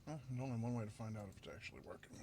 Well, there's only one way to find out if it's actually working.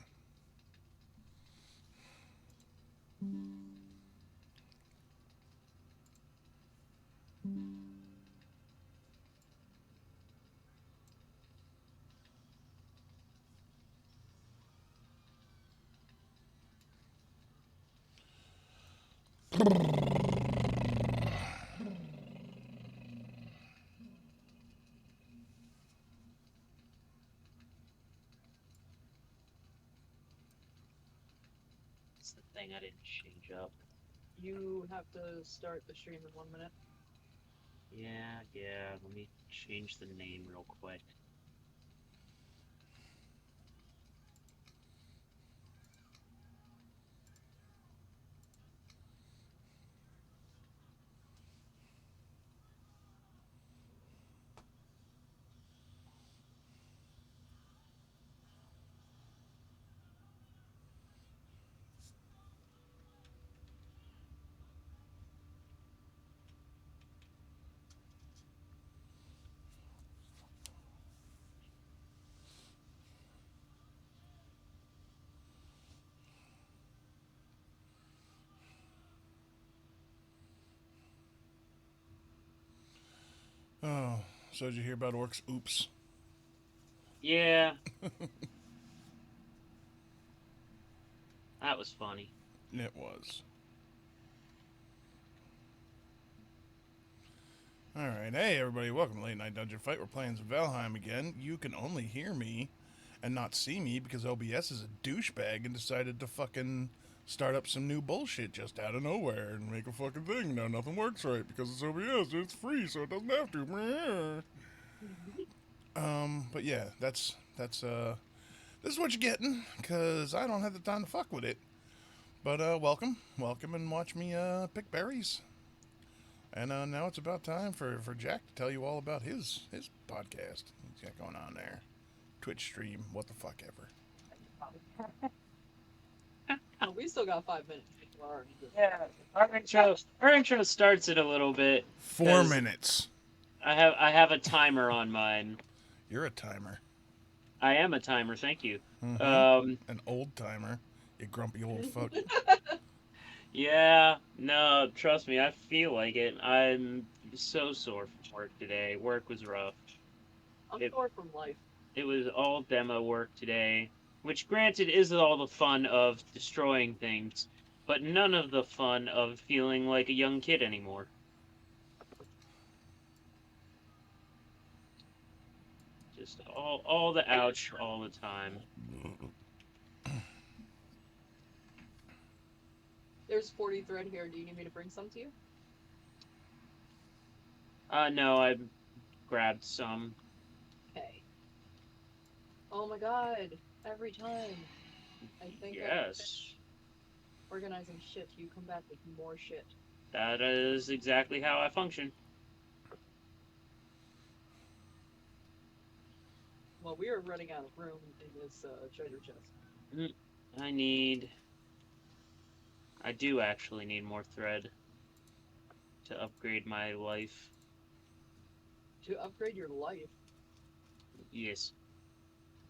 It's the thing I didn't change up. You have to start the stream in 1 minute. Yeah. Let me change the name real quick. Oh, so did you hear about orcs? Oops. Yeah, that was funny. It was. Alright, hey everybody, welcome to Late Night Dungeon Fight. We're playing some Valheim again. You can only hear me and not see me because OBS is a douchebag and decided to fucking start up some new bullshit just out of nowhere and make a fucking thing. Now nothing works right because it's OBS. It's free, so it doesn't have to. But yeah, that's this is what you're getting because I don't have the time to fuck with it. But welcome, and watch me pick berries. And now it's about time for Jack to tell you all about his podcast he's got going on there. Twitch stream, what the fuck ever. Oh, we still got 5 minutes before our intro Yeah, starts. our intro starts it a little bit Four because minutes. I have a timer on mine. You're a timer. I am a timer, thank you. Mm-hmm. Um, An old timer. You grumpy old fuck. yeah, no, trust me, I feel like it. I'm so sore from work today. Work was rough. I'm It sore from life. it was all demo work today, which granted is all the fun of destroying things, but none of the fun of feeling like a young kid anymore. Just all the ouch all the time. There's 40 thread here. Do you need me to bring some to you? No, I grabbed some. Okay. Oh my god. Every time. I think I Yes, finish organizing shit, you come back with more shit. that is exactly how I function. Well, we are running out of room in this treasure chest. Mm, I need. I do actually need more thread to upgrade my life. To upgrade your life, Yes.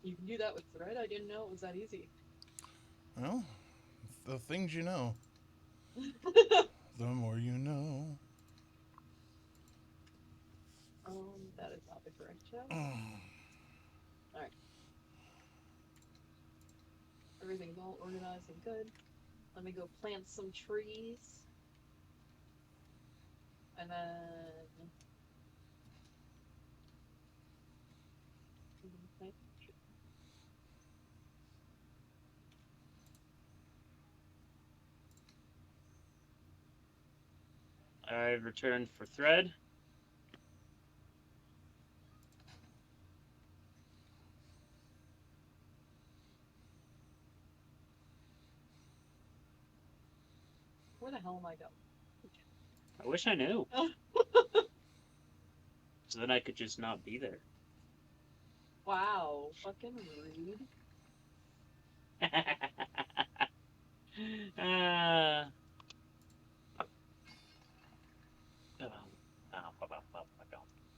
you can do that with thread? I didn't know it was that easy. Well, the things you know, the more you know. That is not the correct chest. Mm. Alright. Everything's all organized and good. Let me go plant some trees. And then plant. I returned for thread. Where the hell am I I wish I knew, going? so then I could just not be there. Wow, fucking rude. uh,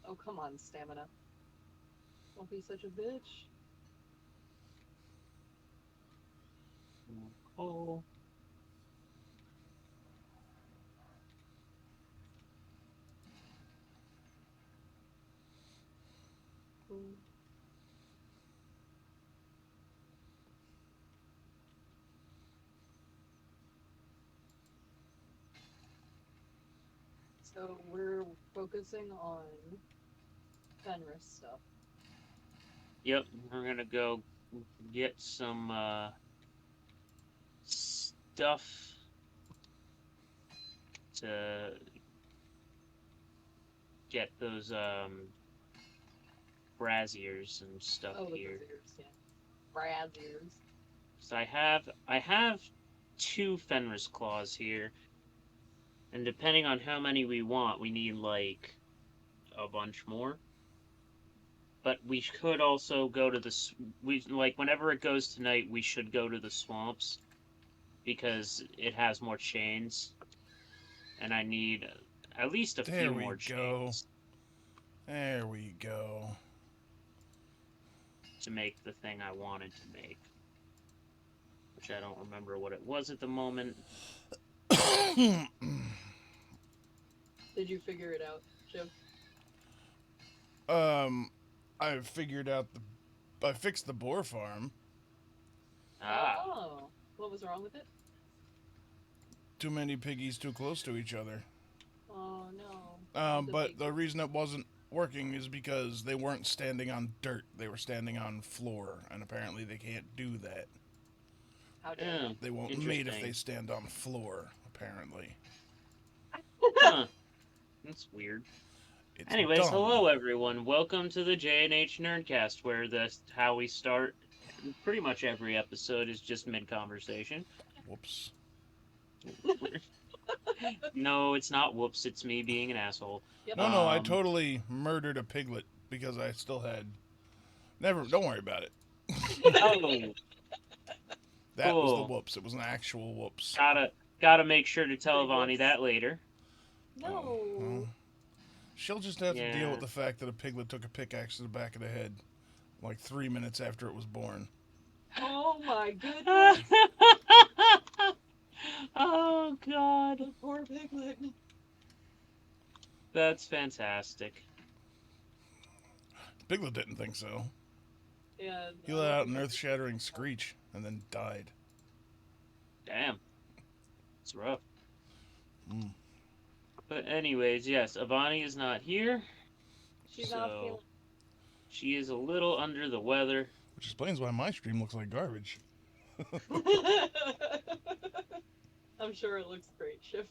Oh, come on, stamina. Don't be such a bitch. more coal. Cool. So we're focusing on Fenris stuff. Yep, we're gonna go get some stuff to get those braziers and stuff Oh, the here. braziers, yeah. Braziers. So I have two Fenris claws here, and depending on how many we want, we need like a bunch more. But we could also go to we like whenever it goes tonight, we should go to the swamps because it has more chains, and I need at least a There few we more go. chains There we go. to make the thing I wanted to make, which I don't remember what it was at the moment. Did you figure it out, Shiv? um, I figured out I fixed the boar farm. Ah, Oh, what was wrong with it? Too many piggies too close to each other. Oh no. Not the But the big- reason it wasn't working is because they weren't standing on dirt; they were standing on floor, and apparently they can't do that. How dare yeah, They won't mate if they interesting. stand on floor. Apparently, Huh, that's weird. it's Anyways, dumb. hello everyone. Welcome to the J&H Nerdcast, where that's how we start. Pretty much every episode is just mid-conversation. Whoops. No, it's not whoops, it's me being an asshole. Yep. No, I Um, totally murdered a piglet because I still had. Never. Don't worry about it. oh, That was the cool. whoops. It was an actual whoops. Gotta make sure to tell Big Vani whoops. that later. Oh, well, No. she'll just have to deal with Yeah. the fact that a piglet took a pickaxe to the back of the head like 3 minutes after it was born. Oh my goodness. Oh god. The poor piglet. That's fantastic. Piglet didn't think so. Yeah. He let out an earth-shattering screech and then died. Damn. It's rough. Mm. But anyways, yes, Avani is not here. She's not So feeling. she is a little under the weather. Which explains why my stream looks like garbage. I'm sure it looks great, Shiv.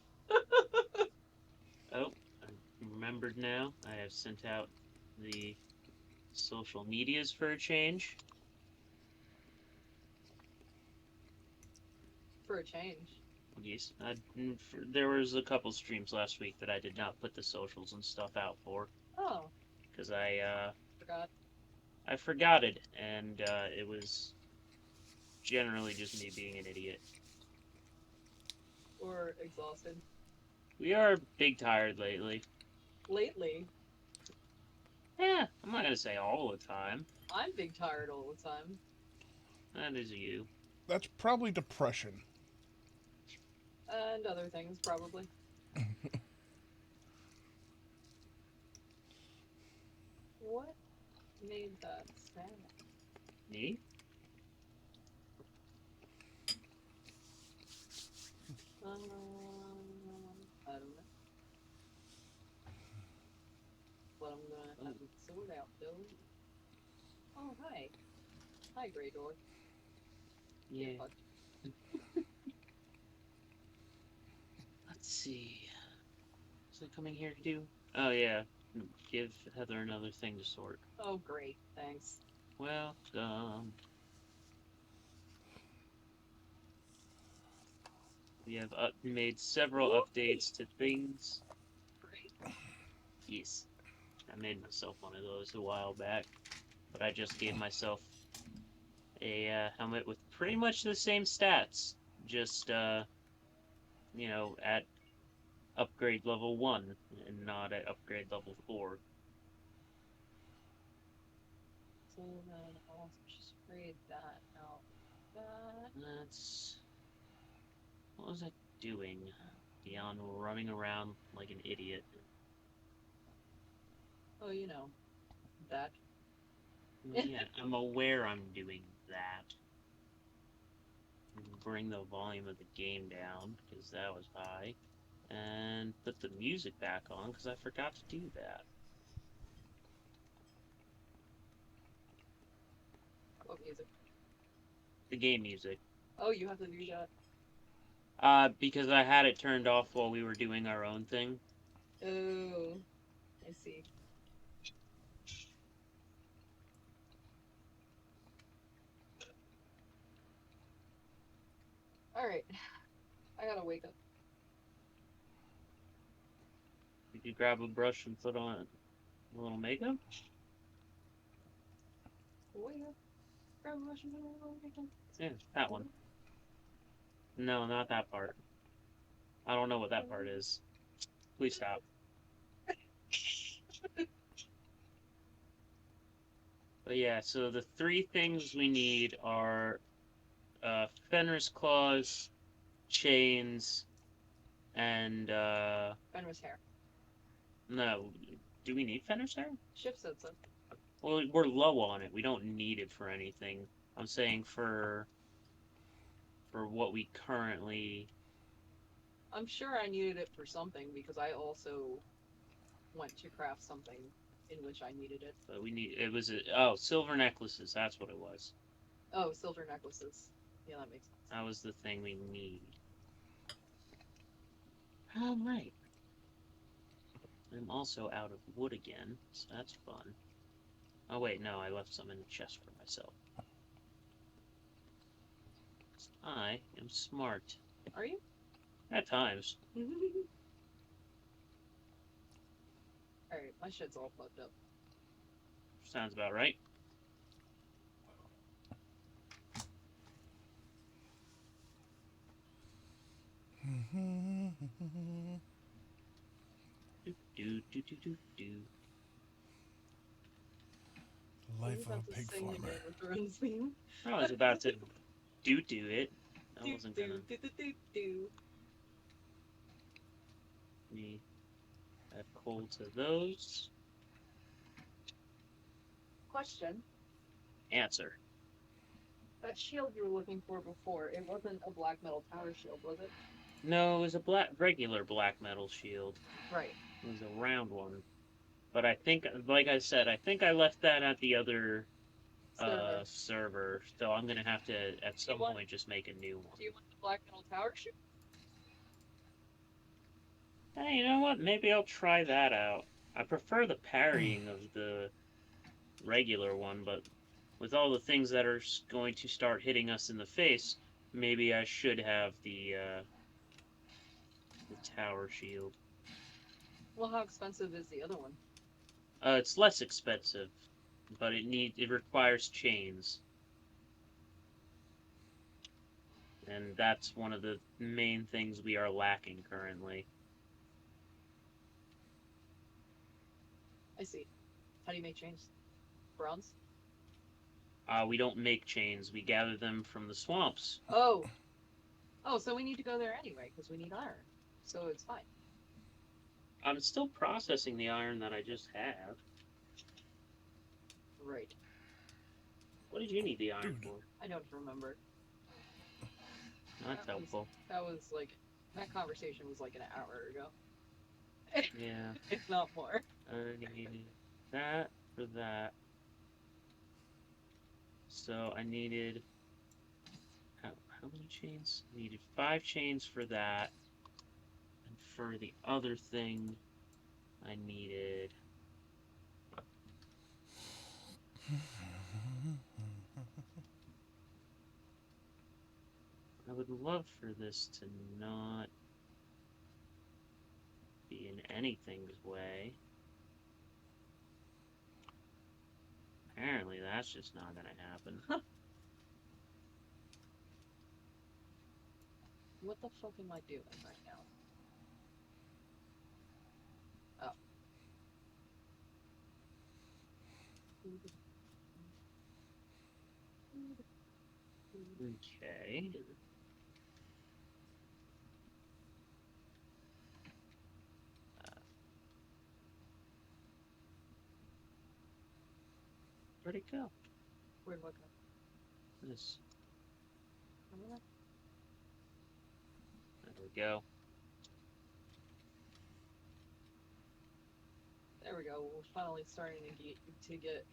Oh, I remembered now. I have sent out the social medias for a change. For a change. Yes, there was a couple streams last week that I did not put the socials and stuff out for Oh, because forgot. I forgot it, and it was generally just me being an idiot. Or exhausted. We are big tired lately. Lately, Yeah, I'm not gonna say all the time. I'm big tired all the time. That is you. That's probably depression. And other things, probably. What made that sound? Me? I don't know. But I'm gonna have to sort out, Bill. Oh, hi. Hi, Grey Dwarf. Yeah. Fuck. Let's see. What's I coming here to do? Oh yeah, give Heather another thing to sort. Oh, great. Thanks. Welcome. We have made several Whoopee. updates to things. Great. Yes, I made myself one of those a while back, but I just gave myself a helmet with pretty much the same stats, just you know, at upgrade level 1 and not at upgrade level 4. So then I'll just grade that out. That. That's What was I doing? Beyond running around like an idiot. Oh, you know, that. Yeah, I'm aware I'm doing that. Bring the volume of the game down, because that was high. And put the music back on, because I forgot to do that. What music? The game music. Oh, you have to do that. Because I had it turned off while we were doing our own thing. Oh, I see. All right, I gotta wake up. You could grab a brush and put on a little makeup. Wake up. Grab a brush and wake up. Yeah, that one. No, not that part. I don't know what that part is. Please stop. But yeah, so the three things we need are Fenris claws, chains, and Fenris hair. no. Do we need Fenris hair? Shiv said so. Well, we're low on it. We don't need it for anything. I'm saying for what we currently. I'm sure I needed it for something because I also went to craft something in which I needed it. But we need. It was silver necklaces. That's what it was. Oh, silver necklaces. Yeah, that makes sense. That was the thing we need. All right. I'm also out of wood again, so that's fun. Oh wait, no, I left some in the chest for myself. I am smart. Are you? At times. Alright, my shit's all fucked up. Sounds about right. Do do do do do. The life of about a to pig sing the farmer. Game of Thrones theme. I was about to do it. I wasn't gonna. Do. Me add coal to those. Question. Answer. That shield you were looking for before, it wasn't a black metal tower shield, was it? No, it was a regular black metal shield. Right. It was a round one. But I think, like I said, I think I left that at the other server. So I'm gonna have to, at some point, just make a new one. Do you want the black metal tower shield? Hey, you know what? Maybe I'll try that out. I prefer the parrying of the regular one, but with all the things that are going to start hitting us in the face, maybe I should have the tower shield. Well, how expensive is the other one? It's less expensive, but it requires chains. And that's one of the main things we are lacking currently. I see. How do you make chains? Bronze? We don't make chains. We gather them from the swamps. Oh. Oh, so we need to go there anyway, because we need iron. So it's fine. I'm still processing the iron that I just have. Right. What did you need the iron Dude. for? I don't remember. That's helpful. That was like, that conversation was like an hour ago. Yeah. If not more. I needed that for that. So I needed how many chains? I needed 5 chains for that. And for the other thing, I needed I would love for this to not be in anything's way. Apparently that's just not gonna happen. What the fuck am I doing right now? Oh. Okay. Where'd it go? Where'd what go? This. I don't know. There we go. There we go. We're finally starting to get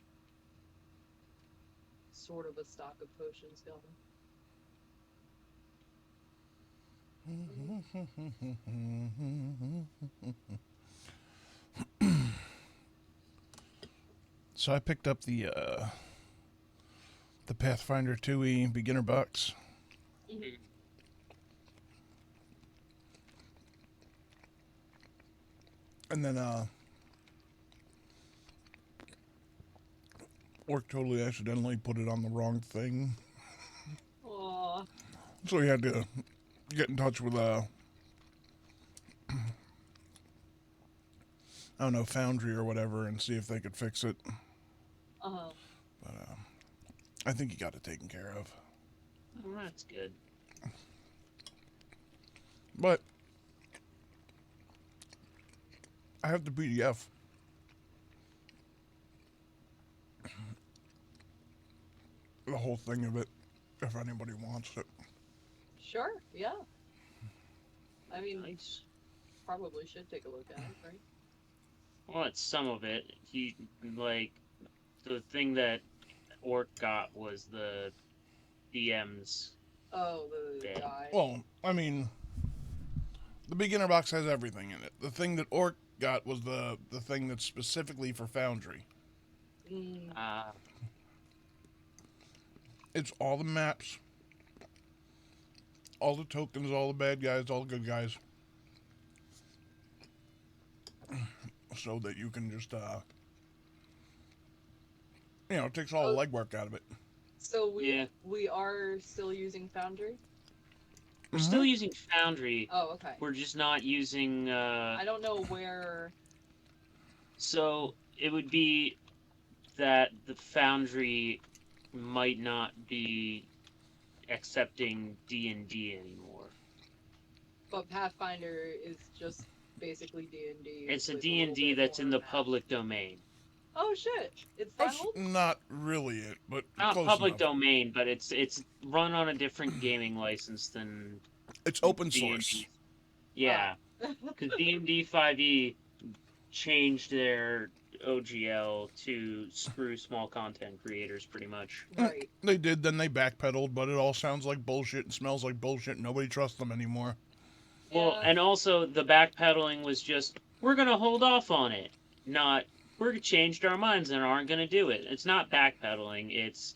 sort of a stock of potions going. So I picked up the Pathfinder 2e beginner box. Mm-hmm. And then Orc totally accidentally put it on the wrong thing. Aw. So he had to get in touch with I don't know, Foundry or whatever, and see if they could fix it. Uh-huh. But I think he got it taken care of. Oh, that's good. But I have the PDF. The whole thing of it, if anybody wants it. Sure, yeah. I mean, Nice. probably should take a look at it, right? Well, it's some of it. He, like, the thing that Orc got was the DM's Oh, the bit. guy. Well, I mean, the beginner box has everything in it. The thing that Orc got was the thing that's specifically for Foundry. Mm, It's all the maps, all the tokens, all the bad guys, all the good guys. So that you can just, it takes all the legwork out of it. so Yeah. we are still using Foundry? We're still using Foundry. Oh, okay. We're just not using. I don't know where. So it would be that the Foundry might not be accepting D&D anymore. But Pathfinder is just basically D&D. It's a with D&D little bit that's in more the math. public domain. Oh shit! It's that That's old? not really it, but Not close public enough. domain, but it's run on a different gaming license than It's open D&D. source. Yeah, because D&D 5e changed their OGL to screw small content creators, pretty much. Right. They did, then they backpedaled, but it all sounds like bullshit and smells like bullshit. Nobody trusts them anymore. Well, Yeah. and also the backpedaling was just, we're gonna hold off on it, not we're changed our minds and aren't gonna do it. It's not backpedaling. It's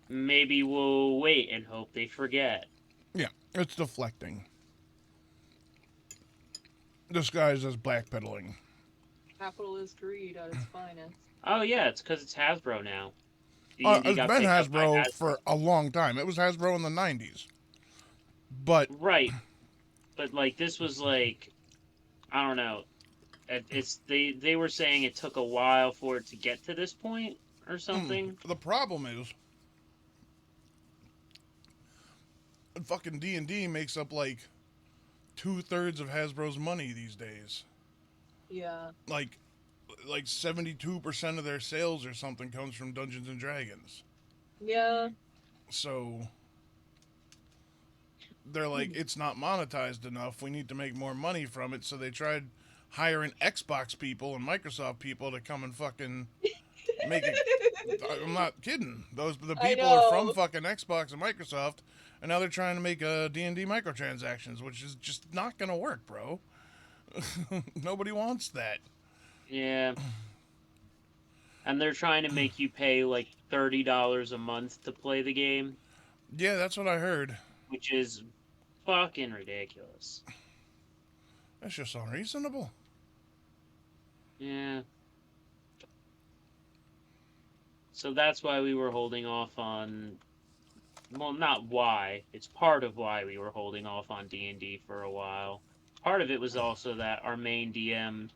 maybe we'll wait and hope they forget. Yeah, it's deflecting. Disguised as backpedaling. Capitalist greed at its finest. Oh yeah, it's because it's Hasbro now. It's D&D got been picked up by Hasbro for a long time. It was Hasbro in the 90s. But Right, but like this was like, I don't know. It's they were saying it took a while for it to get to this point or something. the problem is, fucking D&D makes up like 2/3 of Hasbro's money these days. Yeah. Like 72% of their sales or something comes from Dungeons and Dragons. Yeah. So they're like, it's not monetized enough. We need to make more money from it. So they tried hiring Xbox people and Microsoft people to come and fucking make it. I'm not kidding. The people are from fucking Xbox and Microsoft, and now they're trying to make D&D microtransactions, which is just not gonna work, bro. Nobody wants that. Yeah. And they're trying to make you pay like $30 a month to play the game, Yeah, that's what I heard. which is fucking ridiculous. That's just unreasonable. Yeah. So that's why we were holding off on. Well, not why. It's part of why we were holding off on D&D for a while. Part of it was also that our main DM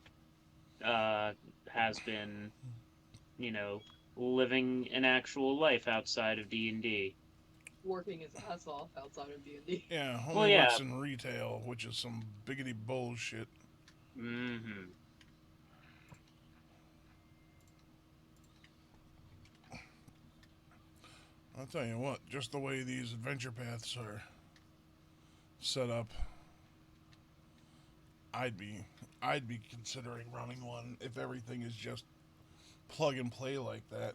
has been, living an actual life outside of D&D. Working his ass off outside of D&D. Yeah, only Well, yeah. works in retail, which is some biggity bullshit. Mm-hmm. I'll tell you what, just the way these adventure paths are set up, I'd be I'd be considering running one if everything is just plug and play like that.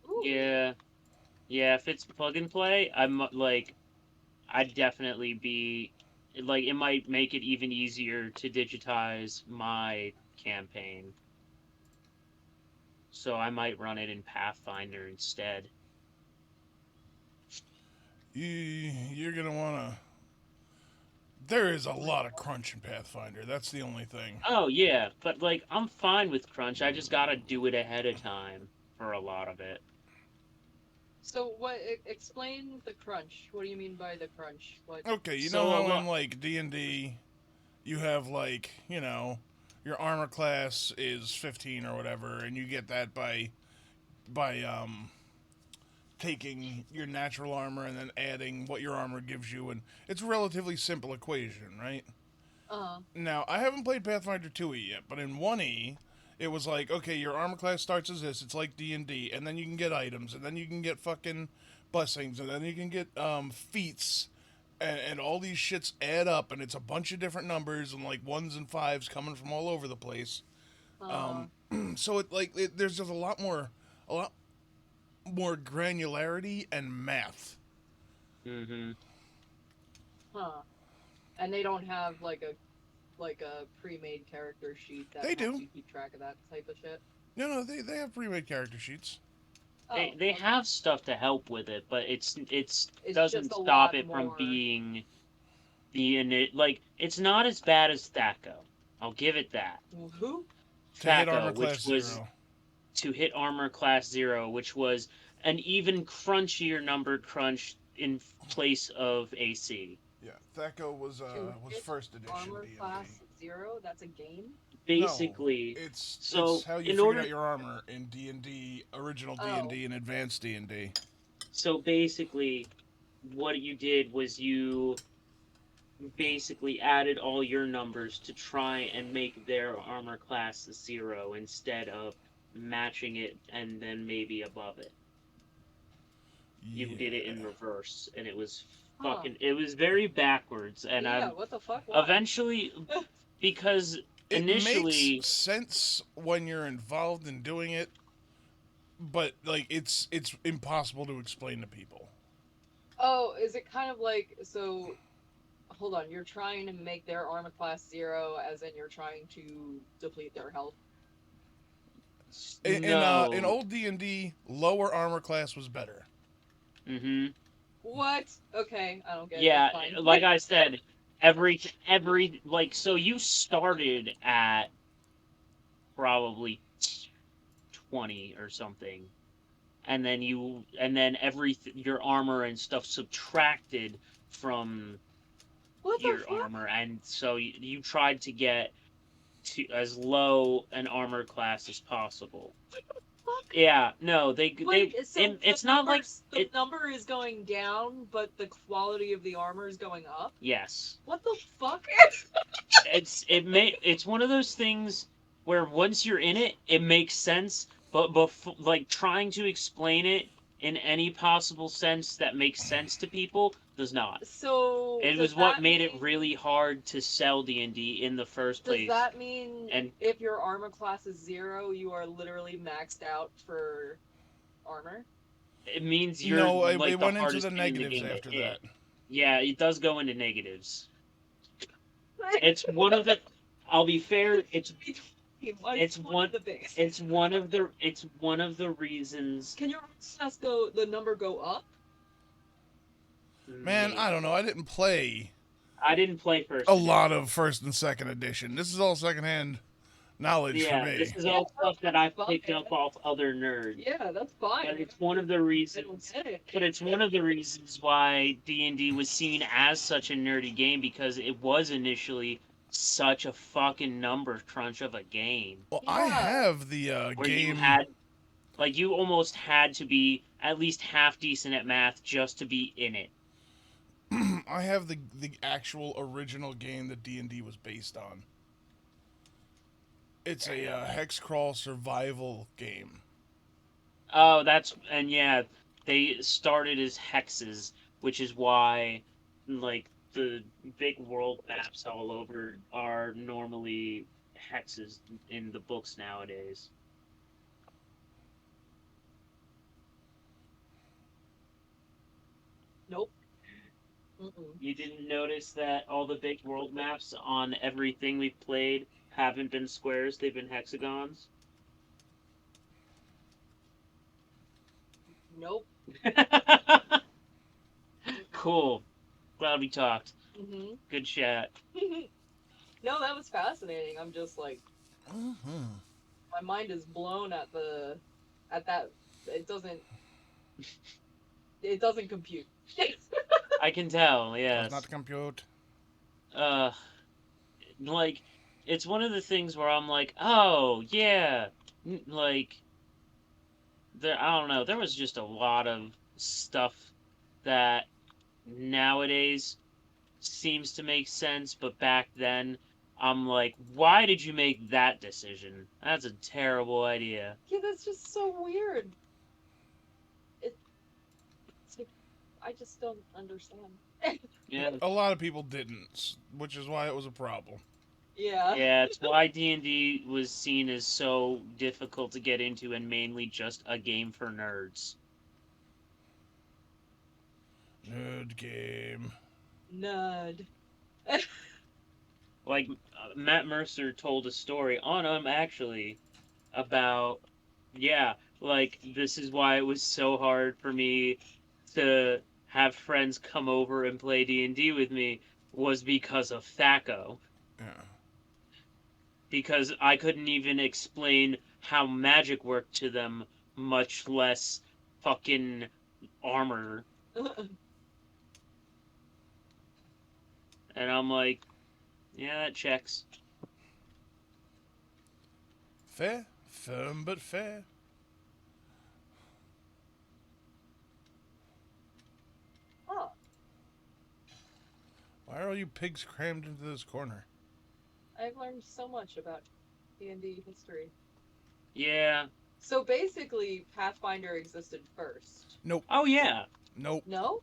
Ooh. Yeah, yeah. If it's plug and play, I'd definitely be like, it might make it even easier to digitize my campaign. So I might run it in Pathfinder instead. You're gonna wanna. There is a lot of crunch in Pathfinder. That's the only thing. Oh yeah, but like I'm fine with crunch. I just gotta do it ahead of time for a lot of it. So what? Explain the crunch. What do you mean by the crunch? What? Okay, you know So a how in lot. like D&D you have like, your armor class is 15 or whatever and you get that by taking your natural armor and then adding what your armor gives you, and it's a relatively simple equation, right? Uh. Now, I haven't played Pathfinder 2e yet, but in 1e, it was like, okay, your armor class starts as this. It's like D&D, and then you can get items, and then you can get fucking blessings, and then you can get feats, and all these shits add up, and it's a bunch of different numbers and like ones and fives coming from all over the place. Uh. So there's just a lot more granularity and math. Hmm. Huh. And they don't have like a pre-made character sheet that They helps do. you keep track of that type of shit. No, they have pre-made character sheets. Oh, They okay. have stuff to help with it, but it's It's just doesn't a stop lot it from more. being like, it's not as bad as Thaco. I'll give it that. Who? To hit Thaco, armor which class was 0. to hit armor class 0, which was an even crunchier numbered crunch in place of AC. Yeah, Thaco To was hit first edition armor D&D. class 0? That's a game? No, Basically, it's so how you in figured order out your armor in D&D, original Oh. D&D and advanced D&D. so basically what you did was you basically added all your numbers to try and make their armor class 0 instead of matching it and then maybe above it. You did it in Yeah. reverse, and it was Huh. it was very backwards. And Yeah, what the fuck? Why? eventually, because It makes initially, sense when you're involved in doing it, but like it's impossible to explain to people. Oh, is it kind of like so? Hold on, you're trying to make their armor class 0, as in you're trying to deplete their health. In no. old D&D, lower armor class was better. Hmm. What? Okay, I don't get it. It's Yeah, fine. like I said, every like, so you started at probably 20 or something, and then every your armor and stuff subtracted from What the your fuck? armor, and so you tried to get to as low an armor class as possible. Fuck. Yeah, no, Wait, so it's not like the it. number is going down, but the quality of the armor is going up? Yes, What the fuck? it's one of those things where once you're in it, it makes sense, but like, trying to explain it in any possible sense that makes sense to people does not. So It was what made it really hard to sell D&D in the first does place. that mean And if your armor class is 0, you are literally maxed out for armor? it means you're No, it like the went into hardest the thing in the negatives game to after hit. that. Yeah, it does go into negatives. It's one of the. I'll be fair. It's One one. of the biggest. It's one of the reasons. Can your class the number go up? Man, I Maybe don't know. I didn't play I didn't play a first lot edition. of first and second edition. This is all secondhand knowledge for Yeah, this me. is Yeah, all stuff that I've that's picked fine. up off other nerds. Yeah, that's fine. But it's one of the I don't reasons. get it. But it's one of the reasons why D&D was seen as such a nerdy game, because it was initially such a fucking number crunch of a game, Well, I Yeah. have the where you game. had, like, you almost had to be at least half decent at math just to be in it. I have the actual original game that D&D was based on. It's a hex crawl survival game. Oh, and yeah, they started as hexes, which is why, like, the big world maps all over are normally hexes in the books nowadays. Nope. Mm-mm. You didn't notice that all the big world maps on everything we've played haven't been squares, they've been hexagons? Nope. Cool. Glad we talked. Mm-hmm. Good chat. No, that was fascinating. I'm just like, Mm-hmm. my mind is blown at that. It doesn't, it doesn't compute. I can tell, Does not yes. compute. Uh, like, it's one of the things where I'm like, oh, yeah. Like, I don't know, there was just a lot of stuff that nowadays seems to make sense, but back then, I'm like, why did you make that decision? That's a terrible idea. Yeah, that's just so weird. It, it's like, I just don't understand. Yeah, A lot of people didn't, which is why it was a problem. Yeah. yeah, it's why D&D was seen as so difficult to get into and mainly just a game for nerds. Nerd game. Nerd. Like, Matt Mercer told a story on him, actually, about, yeah, like, this is why it was so hard for me to have friends come over and play D&D with me, was because of Thaco. Yeah. Because I couldn't even explain how magic worked to them, much less fucking armor. And I'm like, yeah, that checks. Fair. Firm but fair. Oh, Why are all you pigs crammed into this corner? I've learned so much about D&D history. Yeah. So basically, Pathfinder existed first. Nope. Oh, yeah. Nope. No?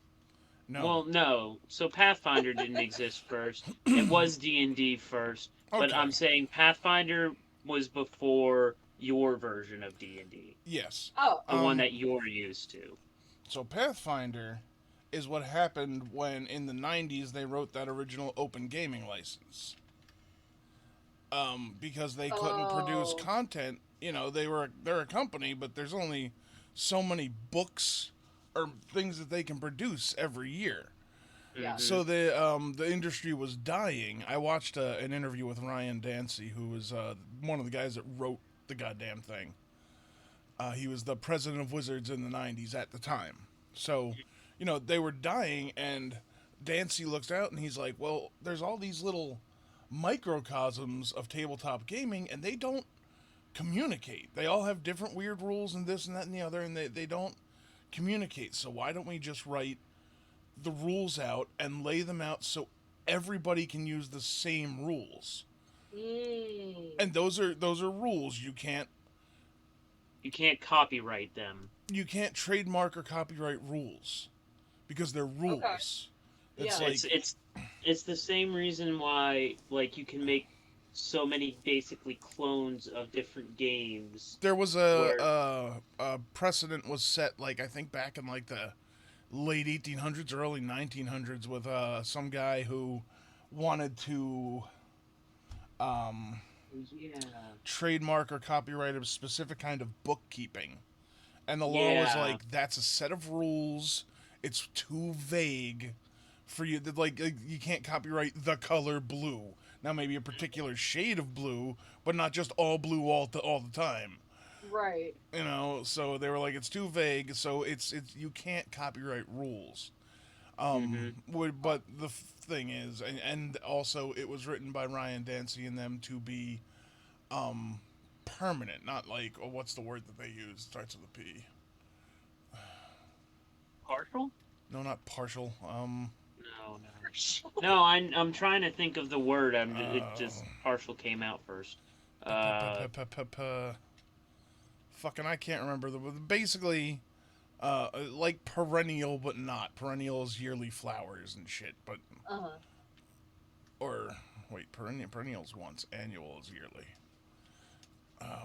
No. Well, no. So Pathfinder didn't exist first. It was D&D first, but Okay. I'm saying Pathfinder was before your version of D&D, Yes. Oh, the one that you're used to. So Pathfinder is what happened when in the 90s they wrote that original open gaming license. Because they couldn't produce oh, content. You know, they're a company, but there's only so many books or things that they can produce every year. yeah. Hmm. So the industry was dying. I watched an interview with Ryan Dancy, who was one of the guys that wrote the goddamn thing. He was the president of Wizards in the 90s at the time. So, you know, they were dying, and Dancy looks out and he's like, well, there's all these little microcosms of tabletop gaming, and they don't communicate. They all have different weird rules and this and that and the other, and they don't communicate. So, why don't we just write the rules out and lay them out so everybody can use the same rules? Mm. And those are rules. You can't copyright them. You can't trademark or copyright rules because they're Okay. rules. It's Yeah. like It's the same reason why, like, you can make so many basically clones of different games there was where, a precedent was set, like I think back in like the late 1800s, early 1900s, with some guy who wanted to yeah, trademark or copyright a specific kind of bookkeeping, and the law was yeah, like, that's a set of rules. It's too vague for you. Like you can't copyright the color blue. Now maybe a particular shade of blue, but not just all blue all the time. Right. You know, so they were like, it's too vague. So it's you can't copyright rules. hmm But the thing is, and also it was written by Ryan Dancy and them to be permanent, not like, oh, what's the word that they use? Starts with a P. partial? No, not partial. No, no, no. I'm trying to think of the word. It Uh, just partial came out first. p- p- Uh, p- p- p- p- fucking, I can't remember. Basically, like perennial, but not. Perennial is yearly flowers and shit, but Uh-huh. or wait, perennials once, annual is yearly.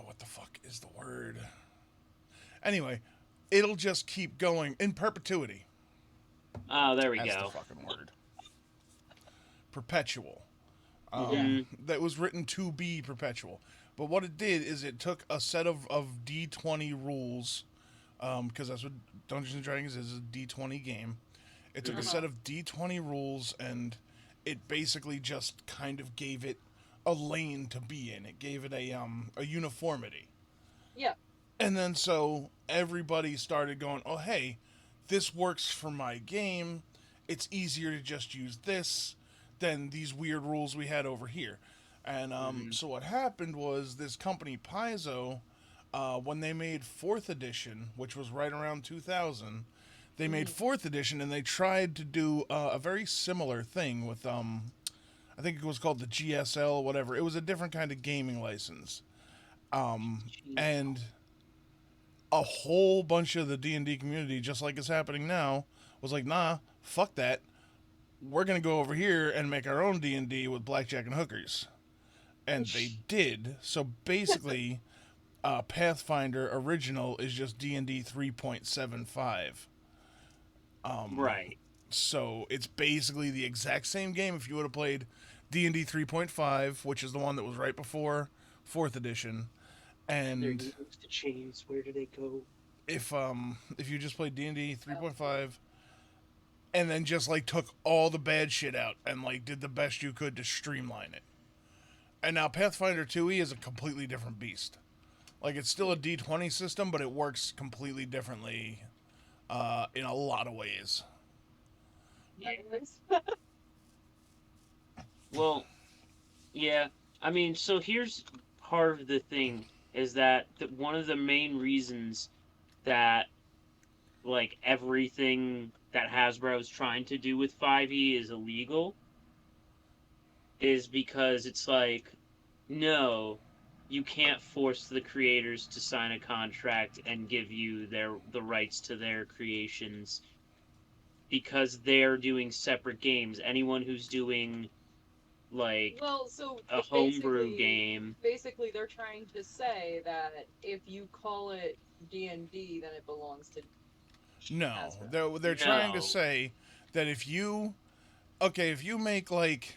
What the fuck is the word? Anyway, it'll just keep going in perpetuity. Oh, there we That's the go. fucking word. Perpetual. Yeah. Mm-hmm. That was written to be perpetual. But what it did is it took a set of D20 rules, because that's what Dungeons and Dragons is a D20 game. It took a Mm-hmm. set Uh-huh. of D20 rules and it basically just kind of gave it a lane to be in. It gave it a uniformity. Yeah. And then so everybody started going, "Oh, hey, this works for my game. It's easier to just use this than these weird rules we had over here." And Mm-hmm. so what happened was this company Paizo, when they made fourth edition, which was right around 2000, they made Hmm. fourth edition and they tried to do a very similar thing with I think it was called the GSL, whatever. It was a different kind of gaming license, and a whole bunch of the D&D community, just like it's happening now, was like, nah, fuck that. We're going to go over here and make our own D&D with blackjack and hookers. And they did. So basically, Pathfinder original is just D&D 3.75. Right. So it's basically the exact same game if you would have played D&D 3.5, which is the one that was right before 4th edition. And there And goes the chains. Where do they go? if you just played D&D Oh, boy. 3.5 and then just like took all the bad shit out and like did the best you could to streamline it. And now Pathfinder 2e is a completely different beast. Like it's still a D20 system, but it works completely differently in a lot of ways. Nice. Well, yeah. I mean, so here's part of the thing is that one of the main reasons that like everything that Hasbro is trying to do with 5e is illegal is because it's like, no, you can't force the creators to sign a contract and give you the rights to their creations because they're doing separate games. Anyone who's doing like Well, so a homebrew basically, game, they're trying to say that if you call it D&D, then it belongs to No, Hasbro. they're trying to no. say that if you make like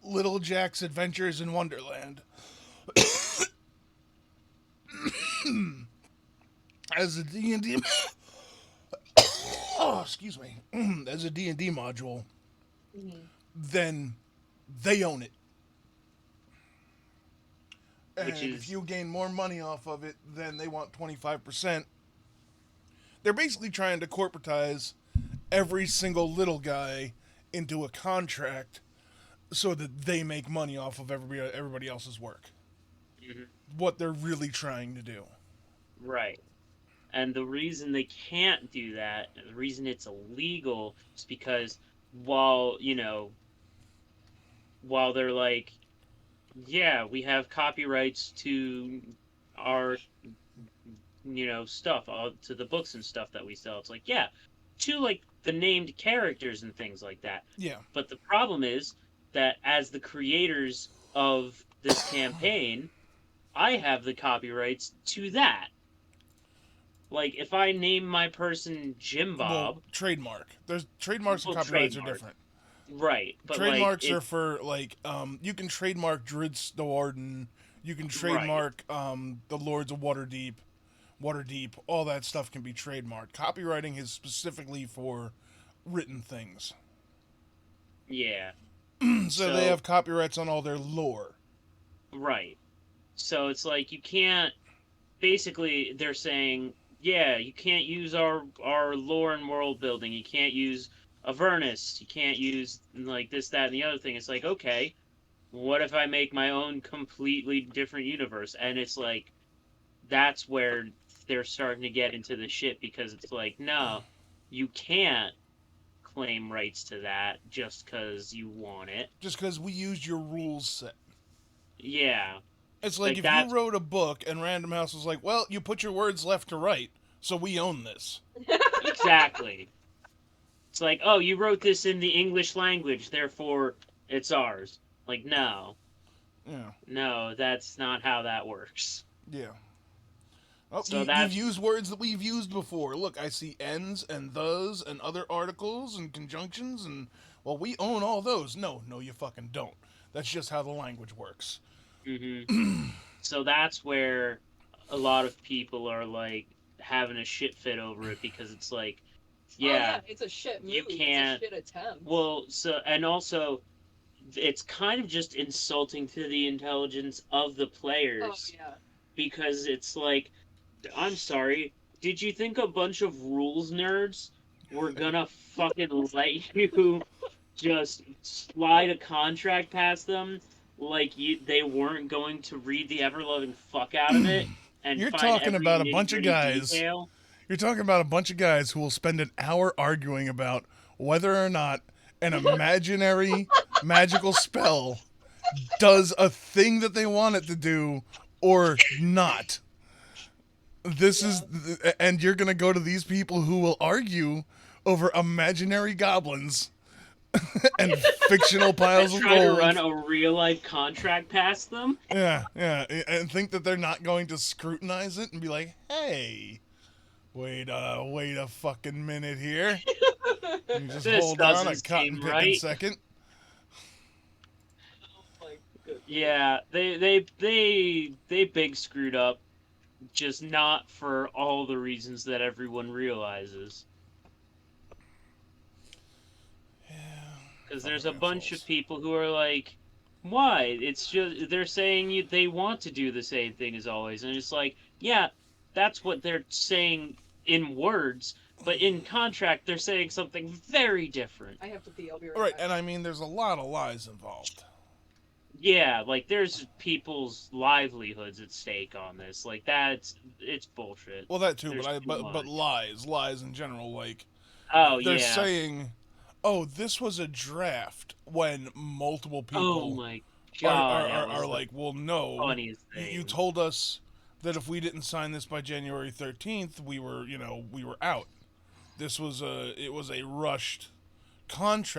Little Jack's Adventures in Wonderland as a D&D oh, excuse me, as a D&D module, Hmm. then they own it. Which And if is you gain more money off of it, then they want 25%. They're basically trying to corporatize every single little guy into a contract so that they make money off of everybody else's work. mhm, What they're really trying to do. right. And the reason they can't do that, the reason it's illegal, is because while, while they're like, yeah, we have copyrights to our, stuff, to the books and stuff that we sell. It's like, yeah, to like the named characters and things like that. Yeah. But the problem is that as the creators of this campaign, I have the copyrights to that. Like, if I name my person Jim Well, Bob, trademark. There's trademarks and well, copyrights are trademark. different. Right, but like Trademarks are it, for like you can trademark Druid's the Warden, you can right, trademark the Lords of Waterdeep, all that stuff can be trademarked. Copywriting is specifically for written things. yeah. So they So have copyrights on all their lore. right, so it's like you can't. Basically, they're saying, yeah, you can't use our lore and world building. You can't use Avernus. You can't use like this, that, and the other thing. It's like, okay, what if I make my own completely different universe? And it's like that's where they're starting to get into the shit because it's like, no, you can't claim rights to that just because you want it. Just because we used your rules set. Yeah. It's like Like if you that's wrote a book and Random House was like, well, you put your words left to right, so we own this. exactly. It's like, oh, you wrote this in the English language, therefore it's ours. Like, no, Yeah. no, that's not how that works. Yeah. Oh, So you've that's used words that we've used before. Look, I see ends and thes and other articles and conjunctions, and, well, we own all those. No, no, you fucking don't. That's just how the language works. hmm so that's where a lot of people are like having a shit fit over it because it's like, Oh yeah, yeah, it's a shit you move. It's a can't. shit attempt. Well, so and also it's kind of just insulting to the intelligence of the Oh players yeah. because it's like, I'm sorry, did you think a bunch of rules nerds were gonna fucking let you just slide a contract past them like they weren't going to read the ever loving fuck out of it and You're find talking every about a nitty bunch of gritty guys. detail? You're talking about a bunch of guys who will spend an hour arguing about whether or not an imaginary magical spell does a thing that they want it to do or not. This Yeah. is, and you're gonna go to these people who will argue over imaginary goblins and fictional And piles of try to run gold. a real life contract past them? Yeah, yeah, and think that they're not going to scrutinize it and be like, "Hey, wait a fucking minute here. You just This hold on a doesn't cotton seem picking right. second." Oh my goodness. Yeah, they big screwed up, just not for all the reasons that everyone realizes. Yeah, Because there's fucking a bunch of assholes. people who are like, why? It's just they're saying they want to do the same thing as always, and it's like, yeah, that's what they're saying in words, but in contract they're saying something very different. I have to pee. I'll be All right right, back. and I mean, there's a lot of lies involved. Yeah, like there's people's livelihoods at stake on this. Like it's bullshit. Well, that too, but There's I too but much. lies in general. Like Oh they're yeah. saying, "Oh, this was a draft," when multiple Oh people my god, that are was the like, "Well, no, funniest you thing. told us that if we didn't sign this by January 13th, we were out. This was a rushed contract."